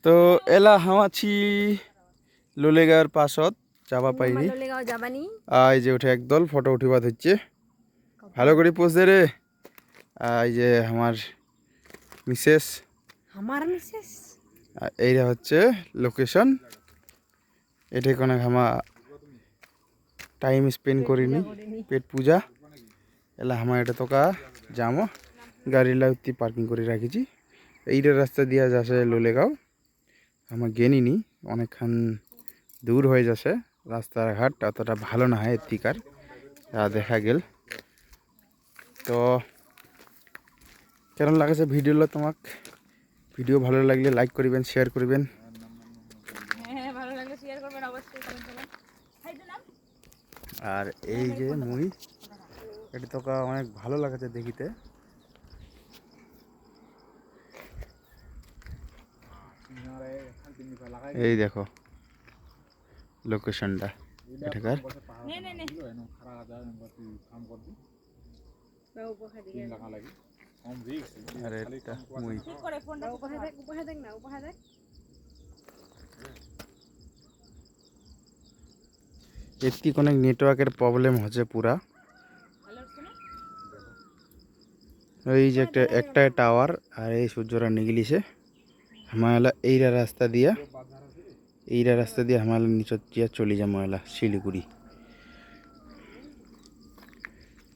তো এলা হামাছি লোলেগাঁওর পাছত যাবা পাইনি লোলেগাঁও যাবানি এই যে উঠে একদল ফটো উঠিবা হচ্ছে ভালো করে পোজ দে রে এই যে আমার মিসেস এইটা হচ্ছে লোকেশন এটি কোনো হামা টাইম স্পেন্ড করিনি পেট পূজা এলা হামা এটা তোকা যামো গাড়ি লাউতি পার্কিং করে রাখিছি এইটা রাস্তা দিয়া যাচ্ছে লোলেগাঁও আমার গেনিনি অনেকক্ষণ দূর হয়ে যাচ্ছে রাস্তাঘাট অতটা ভালো না হয় এদিকার যা দেখা গেল তো কেমন লাগছে ভিডিওগুলো তোমাক ভিডিও ভালো লাগলে লাইক করবেন শেয়ার করবেন আর এই যে মুই এটা তোকে অনেক ভালো লাগছে দেখিতে এই দেখো লোকেশনটা এটাকার আর এটা মুই এটি কোনো নেটওয়ার্কের প্রবলেম হচ্ছে পুরা এই যে একটা টাওয়ার আর এই সূর্যরা নিগলিছে হামালা এইরা রাস্তা দিয়া হামালা নিচত দিয়া চলে যা ময়লা শিলিগুড়ি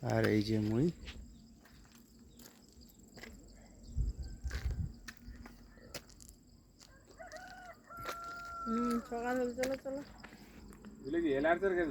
আর এই যে মুই সকাল চলো চলো